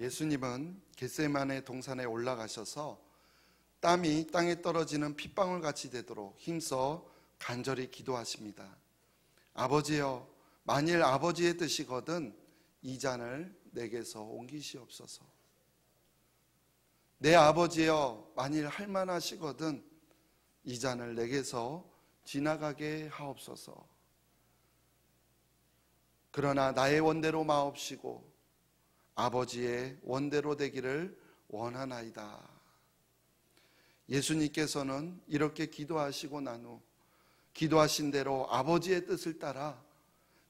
예수님은 겟세마네 동산에 올라가셔서 땀이 땅에 떨어지는 핏방울 같이 되도록 힘써 간절히 기도하십니다. 아버지여, 만일 아버지의 뜻이거든 이 잔을 내게서 옮기시옵소서. 내 아버지여, 만일 할만하시거든 이 잔을 내게서 지나가게 하옵소서. 그러나 나의 원대로 마옵시고 아버지의 원대로 되기를 원하나이다. 예수님께서는 이렇게 기도하시고 난 후 기도하신 대로 아버지의 뜻을 따라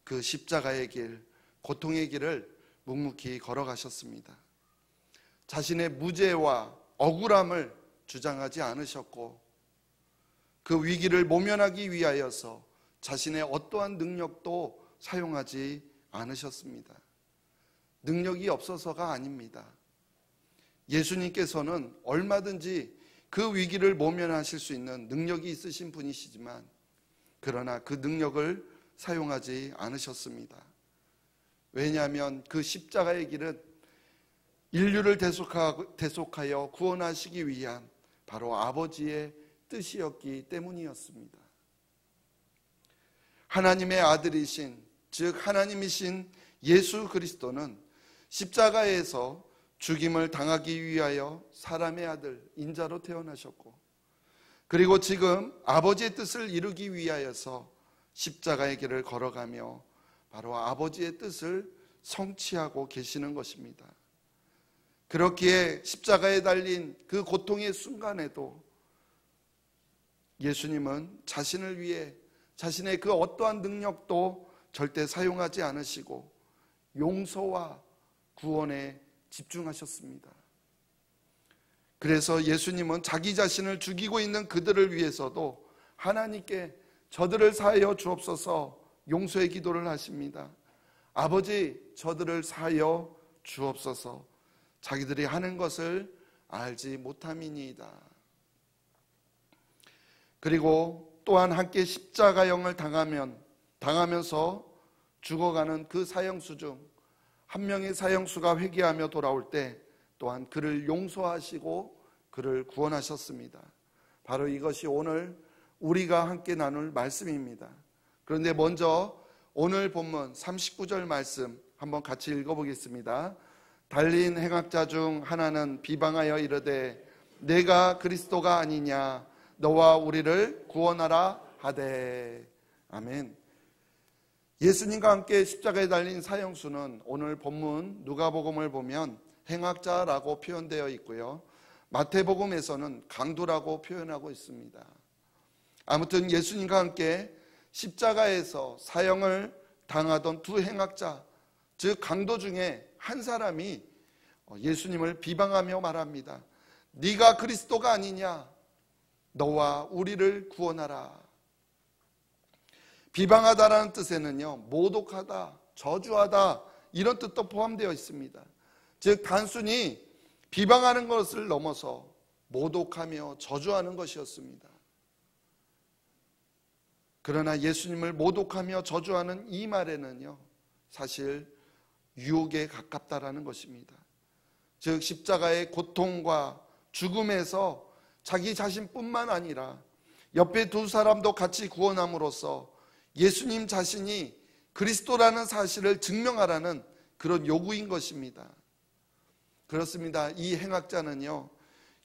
그 십자가의 길, 고통의 길을 묵묵히 걸어가셨습니다. 자신의 무죄와 억울함을 주장하지 않으셨고 그 위기를 모면하기 위하여서 자신의 어떠한 능력도 사용하지 않으셨습니다. 능력이 없어서가 아닙니다. 예수님께서는 얼마든지 그 위기를 모면하실 수 있는 능력이 있으신 분이시지만 그러나 그 능력을 사용하지 않으셨습니다. 왜냐하면 그 십자가의 길은 인류를 대속하여 구원하시기 위한 바로 아버지의 뜻이었기 때문이었습니다. 하나님의 아들이신, 즉 하나님이신 예수 그리스도는 십자가에서 죽임을 당하기 위하여 사람의 아들 인자로 태어나셨고, 그리고 지금 아버지의 뜻을 이루기 위하여서 십자가의 길을 걸어가며 바로 아버지의 뜻을 성취하고 계시는 것입니다. 그렇기에 십자가에 달린 그 고통의 순간에도 예수님은 자신을 위해 자신의 그 어떠한 능력도 절대 사용하지 않으시고 용서와 구원에 집중하셨습니다. 그래서 예수님은 자기 자신을 죽이고 있는 그들을 위해서도 하나님께 저들을 사하여 주옵소서 용서의 기도를 하십니다. 아버지, 저들을 사하여 주옵소서, 자기들이 하는 것을 알지 못함이니이다. 그리고 또한 함께 십자가형을 당하면서 죽어가는 그 사형수 중 한 명의 사형수가 회개하며 돌아올 때 또한 그를 용서하시고 그를 구원하셨습니다. 바로 이것이 오늘 우리가 함께 나눌 말씀입니다. 그런데 먼저 오늘 본문 39절 말씀 한번 같이 읽어보겠습니다. 달린 행악자 중 하나는 비방하여 이르되 내가 그리스도가 아니냐, 너와 우리를 구원하라 하되. 아멘. 예수님과 함께 십자가에 달린 사형수는 오늘 본문 누가복음을 보면 행악자라고 표현되어 있고요, 마태복음에서는 강도라고 표현하고 있습니다. 아무튼 예수님과 함께 십자가에서 사형을 당하던 두 행악자, 즉 강도 중에 한 사람이 예수님을 비방하며 말합니다. 네가 그리스도가 아니냐, 너와 우리를 구원하라. 비방하다라는 뜻에는요, 모독하다, 저주하다 이런 뜻도 포함되어 있습니다. 즉 단순히 비방하는 것을 넘어서 모독하며 저주하는 것이었습니다. 그러나 예수님을 모독하며 저주하는 이 말에는요, 사실 유혹에 가깝다라는 것입니다. 즉 십자가의 고통과 죽음에서 자기 자신뿐만 아니라 옆에 두 사람도 같이 구원함으로써 예수님 자신이 그리스도라는 사실을 증명하라는 그런 요구인 것입니다. 그렇습니다. 이 행악자는요,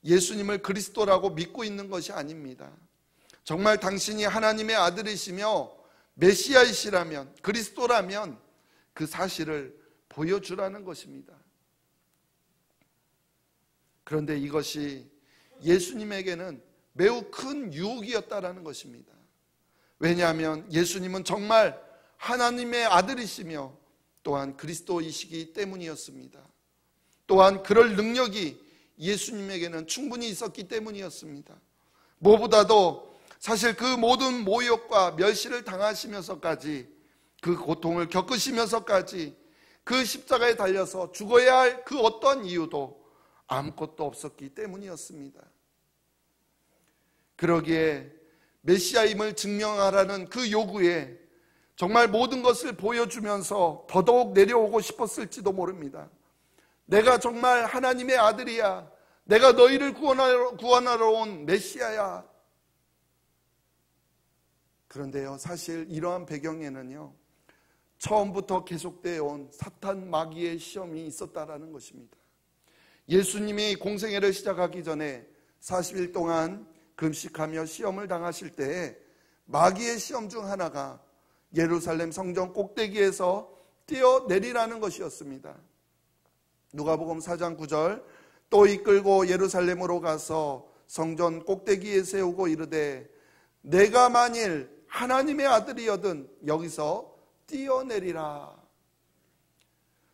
예수님을 그리스도라고 믿고 있는 것이 아닙니다. 정말 당신이 하나님의 아들이시며 메시아이시라면, 그리스도라면 그 사실을 보여주라는 것입니다. 그런데 이것이 예수님에게는 매우 큰 유혹이었다라는 것입니다. 왜냐하면 예수님은 정말 하나님의 아들이시며 또한 그리스도이시기 때문이었습니다. 또한 그럴 능력이 예수님에게는 충분히 있었기 때문이었습니다. 무엇보다도 사실 그 모든 모욕과 멸시를 당하시면서까지, 그 고통을 겪으시면서까지 그 십자가에 달려서 죽어야 할 그 어떤 이유도 아무것도 없었기 때문이었습니다. 그러기에 메시아임을 증명하라는 그 요구에 정말 모든 것을 보여주면서 더더욱 내려오고 싶었을지도 모릅니다. 내가 정말 하나님의 아들이야. 내가 너희를 구원하러 온 메시아야. 그런데요, 사실 이러한 배경에는요, 처음부터 계속되어 온 사탄 마귀의 시험이 있었다라는 것입니다. 예수님이 공생애를 시작하기 전에 40일 동안 금식하며 시험을 당하실 때에 마귀의 시험 중 하나가 예루살렘 성전 꼭대기에서 뛰어내리라는 것이었습니다. 누가복음 4장 9절, 또 이끌고 예루살렘으로 가서 성전 꼭대기에 세우고 이르되 내가 만일 하나님의 아들이여든 여기서 뛰어내리라.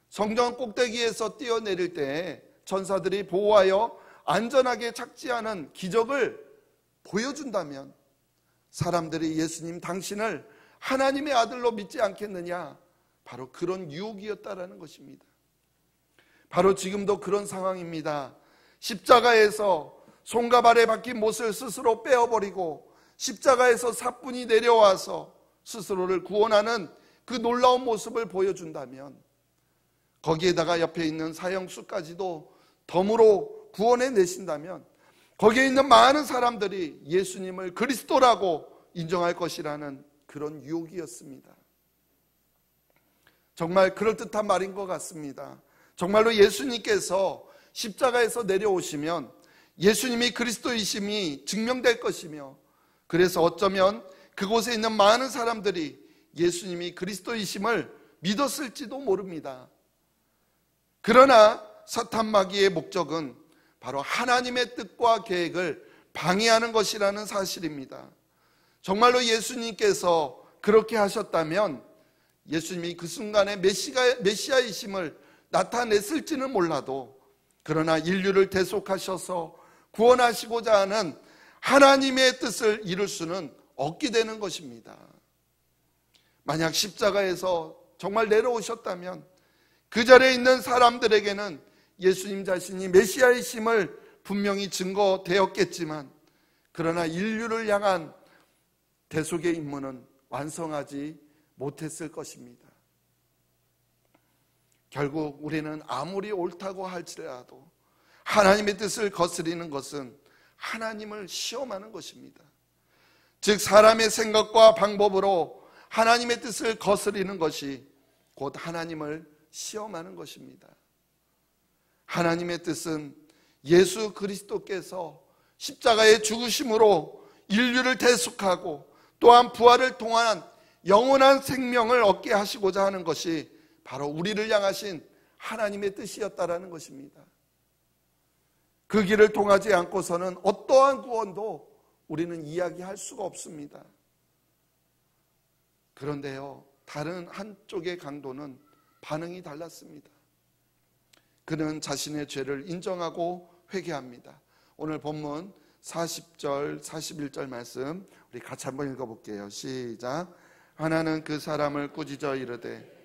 성전 꼭대기에서 뛰어내릴 때 천사들이 보호하여 안전하게 착지하는 기적을 보여준다면 사람들이 예수님 당신을 하나님의 아들로 믿지 않겠느냐? 바로 그런 유혹이었다라는 것입니다. 바로 지금도 그런 상황입니다. 십자가에서 손과 발에 박힌 못을 스스로 빼어버리고 십자가에서 사뿐히 내려와서 스스로를 구원하는 그 놀라운 모습을 보여준다면 거기에다가 옆에 있는 사형수까지도 덤으로 구원해 내신다면 거기에 있는 많은 사람들이 예수님을 그리스도라고 인정할 것이라는 그런 유혹이었습니다. 정말 그럴듯한 말인 것 같습니다. 정말로 예수님께서 십자가에서 내려오시면 예수님이 그리스도이심이 증명될 것이며 그래서 어쩌면 그곳에 있는 많은 사람들이 예수님이 그리스도이심을 믿었을지도 모릅니다. 그러나 사탄 마귀의 목적은 바로 하나님의 뜻과 계획을 방해하는 것이라는 사실입니다. 정말로 예수님께서 그렇게 하셨다면 예수님이 그 순간에 메시아이심을 나타냈을지는 몰라도 그러나 인류를 대속하셔서 구원하시고자 하는 하나님의 뜻을 이룰 수는 없게 되는 것입니다. 만약 십자가에서 정말 내려오셨다면 그 자리에 있는 사람들에게는 예수님 자신이 메시아이심을 분명히 증거되었겠지만 그러나 인류를 향한 대속의 임무는 완성하지 못했을 것입니다. 결국 우리는 아무리 옳다고 할지라도 하나님의 뜻을 거스리는 것은 하나님을 시험하는 것입니다. 즉 사람의 생각과 방법으로 하나님의 뜻을 거스리는 것이 곧 하나님을 시험하는 것입니다. 하나님의 뜻은 예수 그리스도께서 십자가의 죽으심으로 인류를 대속하고 또한 부활을 통한 영원한 생명을 얻게 하시고자 하는 것이 바로 우리를 향하신 하나님의 뜻이었다라는 것입니다. 그 길을 통하지 않고서는 어떠한 구원도 우리는 이야기할 수가 없습니다. 그런데요, 다른 한쪽의 강도는 반응이 달랐습니다. 그는 자신의 죄를 인정하고 회개합니다. 오늘 본문 40절, 41절 말씀 우리 같이 한번 읽어볼게요. 시작. 하나는 그 사람을 꾸짖어 이르되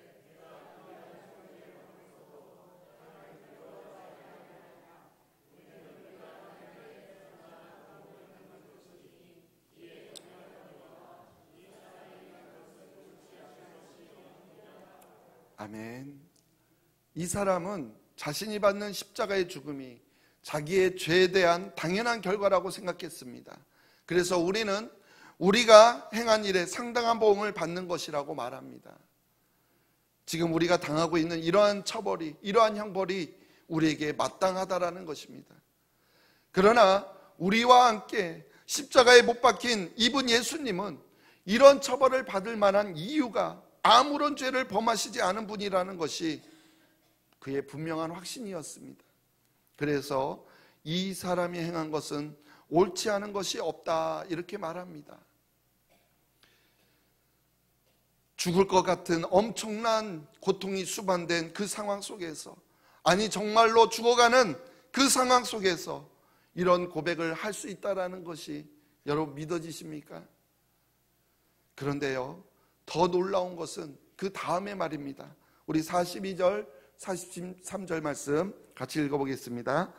아멘. 이 사람은 자신이 받는 십자가의 죽음이 자기의 죄에 대한 당연한 결과라고 생각했습니다. 그래서 우리는 우리가 행한 일에 상당한 보응을 받는 것이라고 말합니다. 지금 우리가 당하고 있는 이러한 처벌이, 이러한 형벌이 우리에게 마땅하다라는 것입니다. 그러나 우리와 함께 십자가에 못 박힌 이분 예수님은 이런 처벌을 받을 만한 이유가 아무런 죄를 범하시지 않은 분이라는 것이 그의 분명한 확신이었습니다. 그래서 이 사람이 행한 것은 옳지 않은 것이 없다 이렇게 말합니다. 죽을 것 같은 엄청난 고통이 수반된 그 상황 속에서, 아니 정말로 죽어가는 그 상황 속에서 이런 고백을 할 수 있다는 것이 여러분 믿어지십니까? 그런데요, 더 놀라운 것은 그 다음의 말입니다. 우리 42절, 43절 말씀 같이 읽어보겠습니다.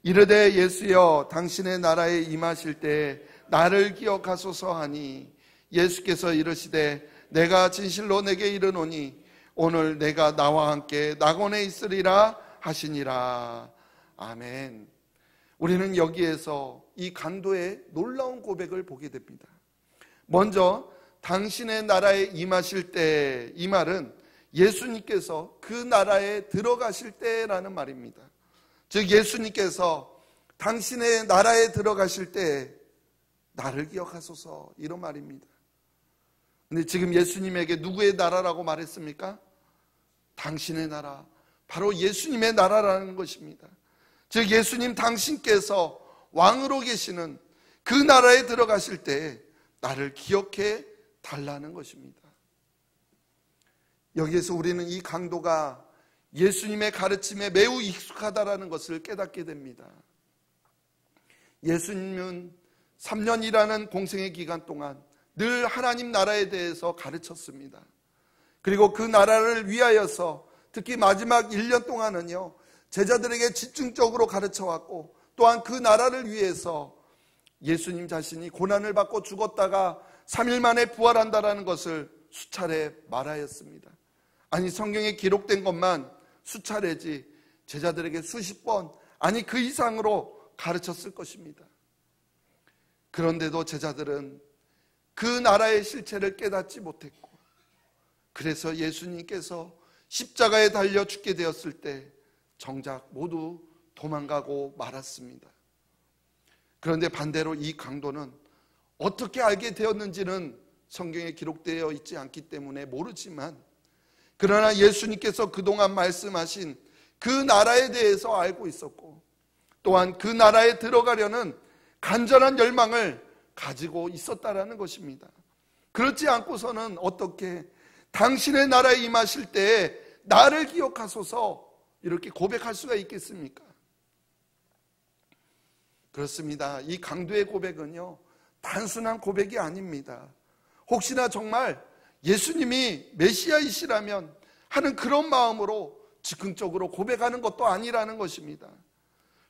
이르되 예수여 당신의 나라에 임하실 때 나를 기억하소서 하니 예수께서 이르시되 내가 진실로 내게 이르노니 오늘 내가 나와 함께 낙원에 있으리라 하시니라. 아멘. 우리는 여기에서 이 강도의 놀라운 고백을 보게 됩니다. 먼저 당신의 나라에 임하실 때, 이 말은 예수님께서 그 나라에 들어가실 때라는 말입니다. 즉 예수님께서 당신의 나라에 들어가실 때 나를 기억하소서, 이런 말입니다. 근데 지금 예수님에게 누구의 나라라고 말했습니까? 당신의 나라, 바로 예수님의 나라라는 것입니다. 즉 예수님 당신께서 왕으로 계시는 그 나라에 들어가실 때 나를 기억해 달라는 것입니다. 여기에서 우리는 이 강도가 예수님의 가르침에 매우 익숙하다라는 것을 깨닫게 됩니다. 예수님은 3년이라는 공생의 기간 동안 늘 하나님 나라에 대해서 가르쳤습니다. 그리고 그 나라를 위하여서 특히 마지막 1년 동안은요, 제자들에게 집중적으로 가르쳐왔고, 또한 그 나라를 위해서 예수님 자신이 고난을 받고 죽었다가 3일 만에 부활한다라는 것을 수차례 말하였습니다. 아니, 성경에 기록된 것만 수차례지 제자들에게 수십 번, 아니 그 이상으로 가르쳤을 것입니다. 그런데도 제자들은 그 나라의 실체를 깨닫지 못했고, 그래서 예수님께서 십자가에 달려 죽게 되었을 때 정작 모두 도망가고 말았습니다. 그런데 반대로 이 강도는 어떻게 알게 되었는지는 성경에 기록되어 있지 않기 때문에 모르지만, 그러나 예수님께서 그동안 말씀하신 그 나라에 대해서 알고 있었고, 또한 그 나라에 들어가려는 간절한 열망을 가지고 있었다라는 것입니다. 그렇지 않고서는 어떻게 당신의 나라에 임하실 때에 나를 기억하소서 이렇게 고백할 수가 있겠습니까? 그렇습니다. 이 강도의 고백은요, 단순한 고백이 아닙니다. 혹시나 정말 예수님이 메시아이시라면 하는 그런 마음으로 즉흥적으로 고백하는 것도 아니라는 것입니다.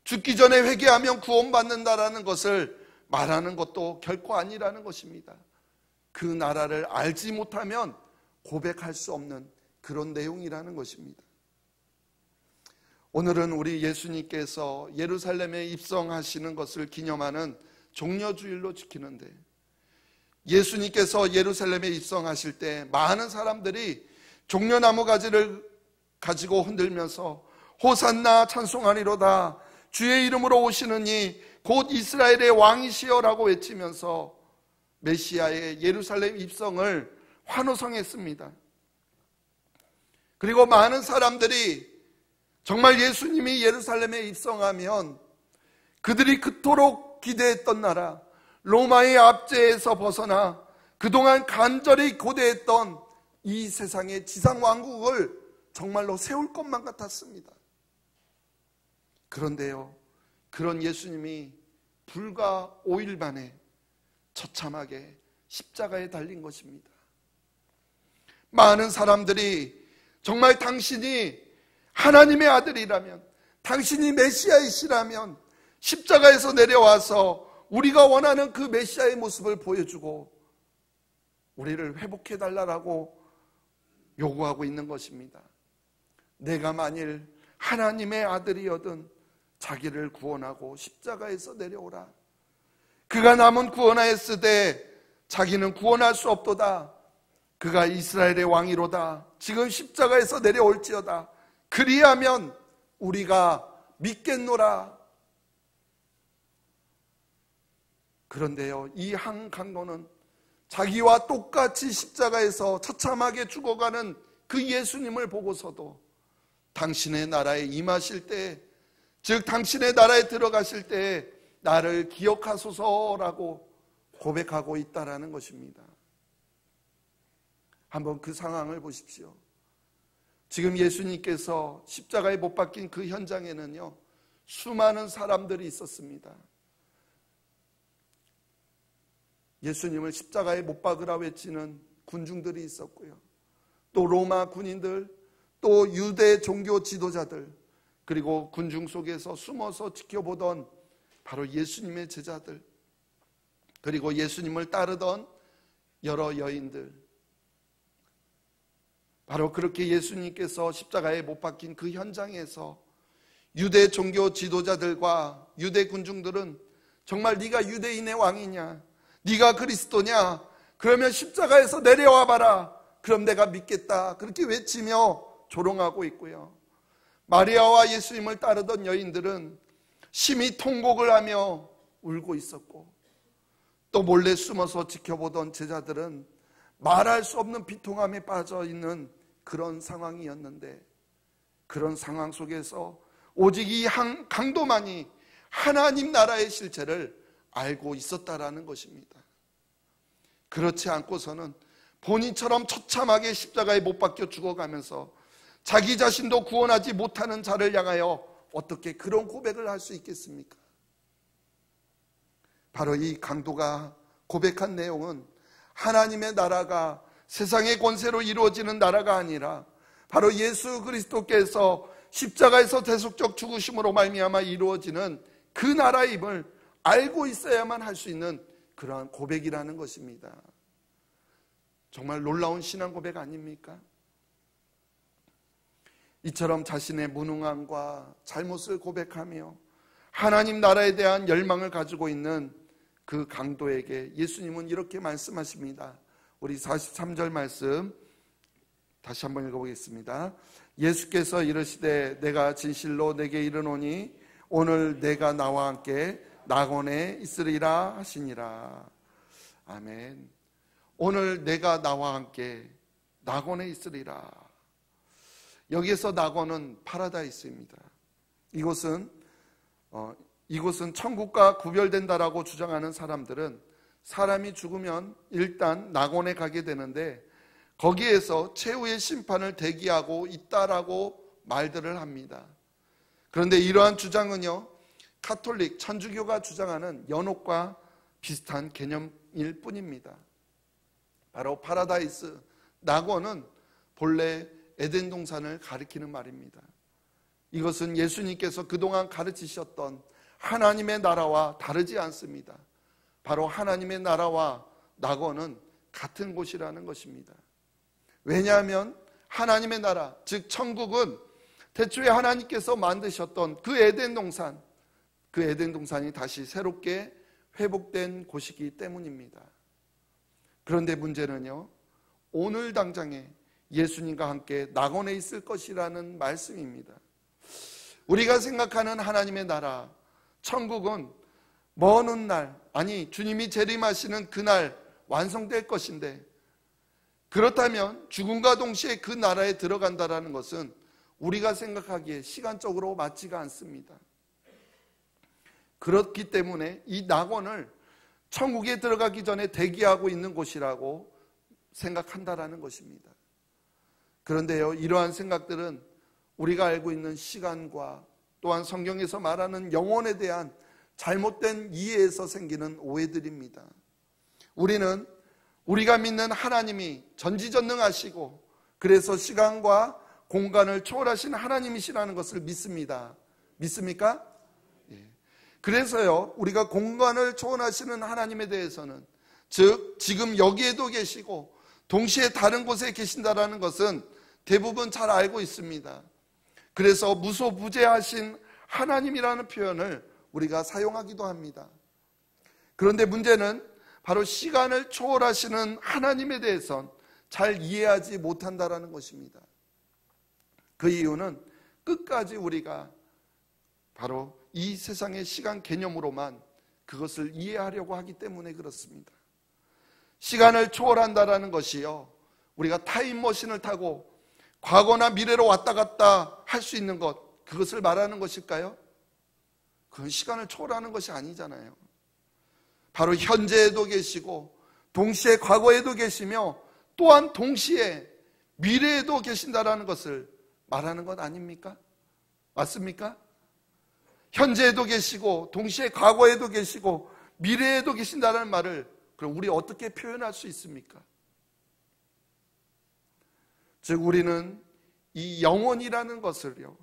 죽기 전에 회개하면 구원받는다라는 것을 말하는 것도 결코 아니라는 것입니다. 그 나라를 알지 못하면 고백할 수 없는 그런 내용이라는 것입니다. 오늘은 우리 예수님께서 예루살렘에 입성하시는 것을 기념하는 종려주일로 지키는데, 예수님께서 예루살렘에 입성하실 때 많은 사람들이 종려나무 가지를 가지고 흔들면서 호산나 찬송하리로다, 주의 이름으로 오시는 이 곧 이스라엘의 왕이시여 라고 외치면서 메시아의 예루살렘 입성을 환호성했습니다. 그리고 많은 사람들이 정말 예수님이 예루살렘에 입성하면 그들이 그토록 기대했던 나라, 로마의 압제에서 벗어나 그동안 간절히 고대했던 이 세상의 지상왕국을 정말로 세울 것만 같았습니다. 그런데요, 그런 예수님이 불과 5일 만에 처참하게 십자가에 달린 것입니다. 많은 사람들이 정말 당신이 하나님의 아들이라면, 당신이 메시아이시라면 십자가에서 내려와서 우리가 원하는 그 메시아의 모습을 보여주고 우리를 회복해달라고 요구하고 있는 것입니다. 내가 만일 하나님의 아들이거든 자기를 구원하고 십자가에서 내려오라. 그가 남은 구원하였으되 자기는 구원할 수 없도다. 그가 이스라엘의 왕이로다. 지금 십자가에서 내려올지어다. 그리하면 우리가 믿겠노라. 그런데요, 이 한 강도는 자기와 똑같이 십자가에서 처참하게 죽어가는 그 예수님을 보고서도 당신의 나라에 임하실 때, 즉 당신의 나라에 들어가실 때 나를 기억하소서라고 고백하고 있다라는 것입니다. 한번 그 상황을 보십시오. 지금 예수님께서 십자가에 못 박힌 그 현장에는요, 수많은 사람들이 있었습니다. 예수님을 십자가에 못 박으라 외치는 군중들이 있었고요, 또 로마 군인들, 또 유대 종교 지도자들, 그리고 군중 속에서 숨어서 지켜보던 바로 예수님의 제자들, 그리고 예수님을 따르던 여러 여인들, 바로 그렇게 예수님께서 십자가에 못 박힌 그 현장에서 유대 종교 지도자들과 유대 군중들은 정말 네가 유대인의 왕이냐, 네가 그리스도냐, 그러면 십자가에서 내려와 봐라, 그럼 내가 믿겠다, 그렇게 외치며 조롱하고 있고요. 마리아와 예수님을 따르던 여인들은 심히 통곡을 하며 울고 있었고, 또 몰래 숨어서 지켜보던 제자들은 말할 수 없는 비통함에 빠져 있는 그런 상황이었는데, 그런 상황 속에서 오직 이 강도만이 하나님 나라의 실체를 알고 있었다라는 것입니다. 그렇지 않고서는 본인처럼 처참하게 십자가에 못 박혀 죽어가면서 자기 자신도 구원하지 못하는 자를 향하여 어떻게 그런 고백을 할 수 있겠습니까? 바로 이 강도가 고백한 내용은 하나님의 나라가 세상의 권세로 이루어지는 나라가 아니라 바로 예수 그리스도께서 십자가에서 대속적 죽으심으로 말미암아 이루어지는 그 나라임을 알고 있어야만 할 수 있는 그러한 고백이라는 것입니다. 정말 놀라운 신앙 고백 아닙니까? 이처럼 자신의 무능함과 잘못을 고백하며 하나님 나라에 대한 열망을 가지고 있는 그 강도에게 예수님은 이렇게 말씀하십니다. 우리 43절 말씀 다시 한번 읽어보겠습니다. 예수께서 이르시되 내가 진실로 내게 이르노니 오늘 내가 나와 함께 낙원에 있으리라 하시니라. 아멘. 오늘 내가 나와 함께 낙원에 있으리라. 여기에서 낙원은 파라다이스입니다. 이곳은 천국과 구별된다라고 주장하는 사람들은 사람이 죽으면 일단 낙원에 가게 되는데 거기에서 최후의 심판을 대기하고 있다라고 말들을 합니다. 그런데 이러한 주장은요, 카톨릭 천주교가 주장하는 연옥과 비슷한 개념일 뿐입니다. 바로 파라다이스, 낙원은 본래 에덴 동산을 가리키는 말입니다. 이것은 예수님께서 그동안 가르치셨던 하나님의 나라와 다르지 않습니다. 바로 하나님의 나라와 낙원은 같은 곳이라는 것입니다. 왜냐하면 하나님의 나라, 즉 천국은 태초에 하나님께서 만드셨던 그 에덴 동산, 그 에덴 동산이 다시 새롭게 회복된 곳이기 때문입니다. 그런데 문제는요, 오늘 당장에 예수님과 함께 낙원에 있을 것이라는 말씀입니다. 우리가 생각하는 하나님의 나라, 천국은 먼 훗날, 아니 주님이 재림하시는 그날 완성될 것인데, 그렇다면 죽음과 동시에 그 나라에 들어간다는 것은 우리가 생각하기에 시간적으로 맞지가 않습니다. 그렇기 때문에 이 낙원을 천국에 들어가기 전에 대기하고 있는 곳이라고 생각한다라는 것입니다. 그런데요, 이러한 생각들은 우리가 알고 있는 시간과 또한 성경에서 말하는 영혼에 대한 잘못된 이해에서 생기는 오해들입니다. 우리는 우리가 믿는 하나님이 전지전능하시고 그래서 시간과 공간을 초월하신 하나님이시라는 것을 믿습니다. 믿습니까? 예. 그래서요, 우리가 공간을 초월하시는 하나님에 대해서는, 즉 지금 여기에도 계시고 동시에 다른 곳에 계신다라는 것은 대부분 잘 알고 있습니다. 그래서 무소부재하신 하나님이라는 표현을 우리가 사용하기도 합니다. 그런데 문제는 바로 시간을 초월하시는 하나님에 대해서는 잘 이해하지 못한다라는 것입니다. 그 이유는 끝까지 우리가 바로 이 세상의 시간 개념으로만 그것을 이해하려고 하기 때문에 그렇습니다. 시간을 초월한다라는 것이요, 우리가 타임머신을 타고 과거나 미래로 왔다 갔다 할 수 있는 것, 그것을 말하는 것일까요? 그건 시간을 초월하는 것이 아니잖아요. 바로 현재에도 계시고 동시에 과거에도 계시며 또한 동시에 미래에도 계신다라는 것을 말하는 것 아닙니까? 맞습니까? 현재에도 계시고 동시에 과거에도 계시고 미래에도 계신다는 말을 그럼 우리 어떻게 표현할 수 있습니까? 즉 우리는 이 영원이라는 것을요,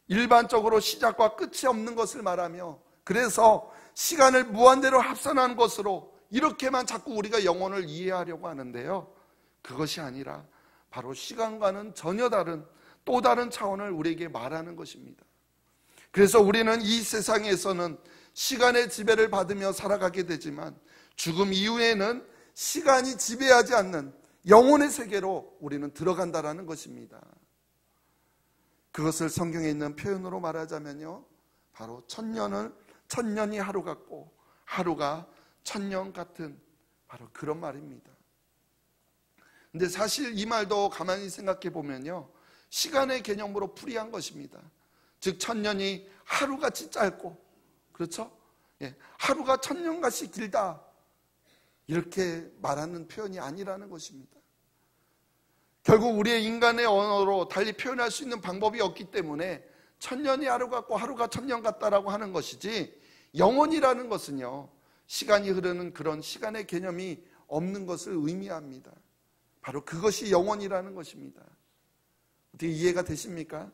일반적으로 시작과 끝이 없는 것을 말하며, 그래서 시간을 무한대로 합산한 것으로 이렇게만 자꾸 우리가 영혼을 이해하려고 하는데요, 그것이 아니라 바로 시간과는 전혀 다른 또 다른 차원을 우리에게 말하는 것입니다. 그래서 우리는 이 세상에서는 시간의 지배를 받으며 살아가게 되지만 죽음 이후에는 시간이 지배하지 않는 영혼의 세계로 우리는 들어간다라는 것입니다. 그것을 성경에 있는 표현으로 말하자면요, 바로 천년이 하루 같고 하루가 천년 같은 바로 그런 말입니다. 근데 사실 이 말도 가만히 생각해 보면요, 시간의 개념으로 풀이한 것입니다. 즉 천년이 하루같이 짧고, 그렇죠? 예, 하루가 천년같이 길다, 이렇게 말하는 표현이 아니라는 것입니다. 결국 우리의 인간의 언어로 달리 표현할 수 있는 방법이 없기 때문에 천년이 하루 같고 하루가 천년 같다라고 하는 것이지, 영원이라는 것은요, 시간이 흐르는 그런 시간의 개념이 없는 것을 의미합니다. 바로 그것이 영원이라는 것입니다. 어떻게 이해가 되십니까?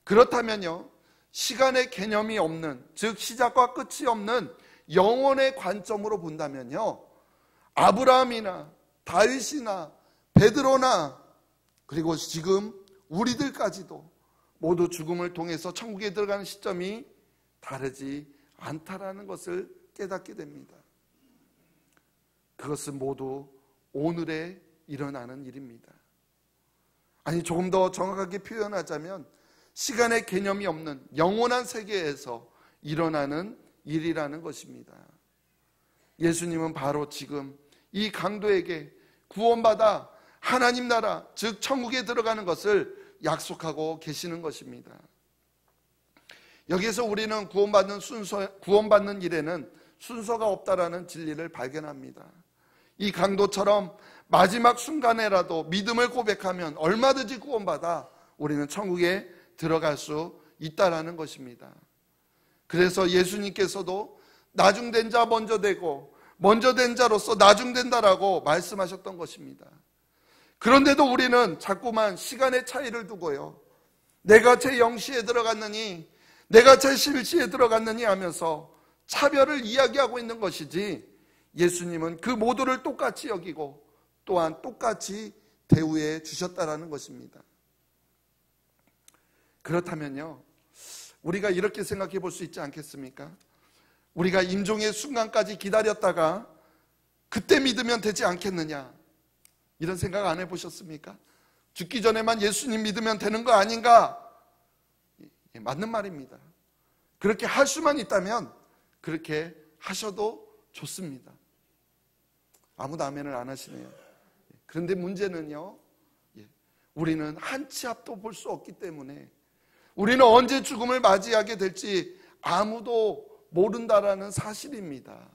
그렇다면요, 시간의 개념이 없는, 즉 시작과 끝이 없는 영원의 관점으로 본다면요, 아브라함이나 다윗이나 베드로나 그리고 지금 우리들까지도 모두 죽음을 통해서 천국에 들어가는 시점이 다르지 않다라는 것을 깨닫게 됩니다. 그것은 모두 오늘에 일어나는 일입니다. 아니, 조금 더 정확하게 표현하자면 시간의 개념이 없는 영원한 세계에서 일어나는 일이라는 것입니다. 예수님은 바로 지금 이 강도에게 구원받아 하나님 나라, 즉 천국에 들어가는 것을 약속하고 계시는 것입니다. 여기에서 우리는 구원받는 일에는 순서가 없다라는 진리를 발견합니다. 이 강도처럼 마지막 순간에라도 믿음을 고백하면 얼마든지 구원받아 우리는 천국에 들어갈 수 있다라는 것입니다. 그래서 예수님께서도 나중된 자 먼저 되고 먼저 된 자로서 나중된다라고 말씀하셨던 것입니다. 그런데도 우리는 자꾸만 시간의 차이를 두고요, 내가 제 0시에 들어갔느니 내가 제 11시에 들어갔느니 하면서 차별을 이야기하고 있는 것이지, 예수님은 그 모두를 똑같이 여기고 또한 똑같이 대우해 주셨다라는 것입니다. 그렇다면요, 우리가 이렇게 생각해 볼 수 있지 않겠습니까? 우리가 임종의 순간까지 기다렸다가 그때 믿으면 되지 않겠느냐, 이런 생각 안 해보셨습니까? 죽기 전에만 예수님 믿으면 되는 거 아닌가? 맞는 말입니다. 그렇게 할 수만 있다면 그렇게 하셔도 좋습니다. 아무도 아멘을 안 하시네요. 그런데 문제는요, 우리는 한 치 앞도 볼 수 없기 때문에 우리는 언제 죽음을 맞이하게 될지 아무도 모른다라는 사실입니다.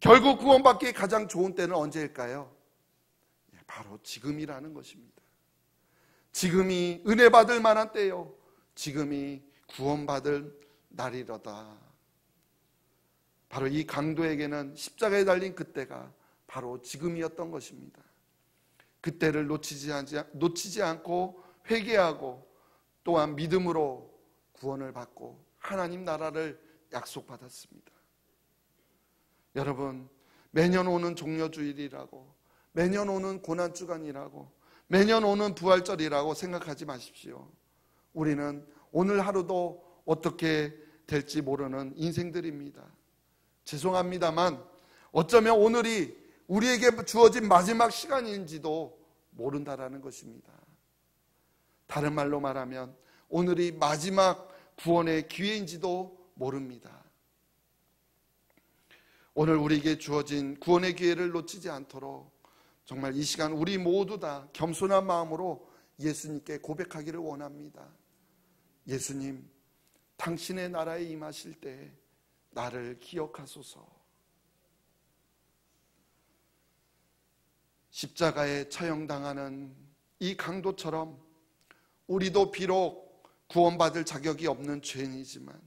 결국 구원받기에 가장 좋은 때는 언제일까요? 바로 지금이라는 것입니다. 지금이 은혜 받을 만한 때요, 지금이 구원받을 날이로다. 바로 이 강도에게는 십자가에 달린 그때가 바로 지금이었던 것입니다. 그때를 놓치지 않고 회개하고 또한 믿음으로 구원을 받고 하나님 나라를 약속받았습니다. 여러분, 매년 오는 종려주일이라고, 매년 오는 고난주간이라고, 매년 오는 부활절이라고 생각하지 마십시오. 우리는 오늘 하루도 어떻게 될지 모르는 인생들입니다. 죄송합니다만 어쩌면 오늘이 우리에게 주어진 마지막 시간인지도 모른다라는 것입니다. 다른 말로 말하면 오늘이 마지막 구원의 기회인지도 모릅니다. 오늘 우리에게 주어진 구원의 기회를 놓치지 않도록 정말 이 시간 우리 모두 다 겸손한 마음으로 예수님께 고백하기를 원합니다. 예수님, 당신의 나라에 임하실 때 나를 기억하소서. 십자가에 처형당하는 이 강도처럼 우리도 비록 구원받을 자격이 없는 죄인이지만,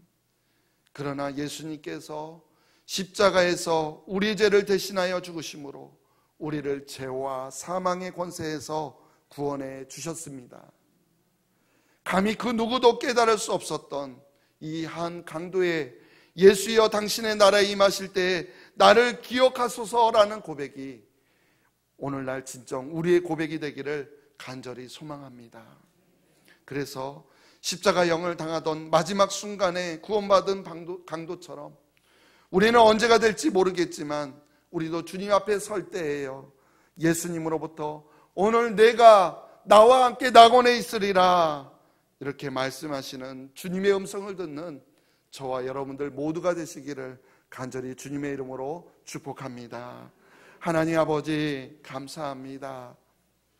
그러나 예수님께서 십자가에서 우리 죄를 대신하여 죽으심으로 우리를 죄와 사망의 권세에서 구원해 주셨습니다. 감히 그 누구도 깨달을 수 없었던 이 한 강도의 예수여 당신의 나라에 임하실 때 나를 기억하소서라는 고백이 오늘날 진정 우리의 고백이 되기를 간절히 소망합니다. 그래서 십자가 영을 당하던 마지막 순간에 구원받은 강도처럼 우리는 언제가 될지 모르겠지만 우리도 주님 앞에 설 때에요, 예수님으로부터 오늘 내가 나와 함께 낙원에 있으리라 이렇게 말씀하시는 주님의 음성을 듣는 저와 여러분들 모두가 되시기를 간절히 주님의 이름으로 축복합니다. 하나님 아버지 감사합니다.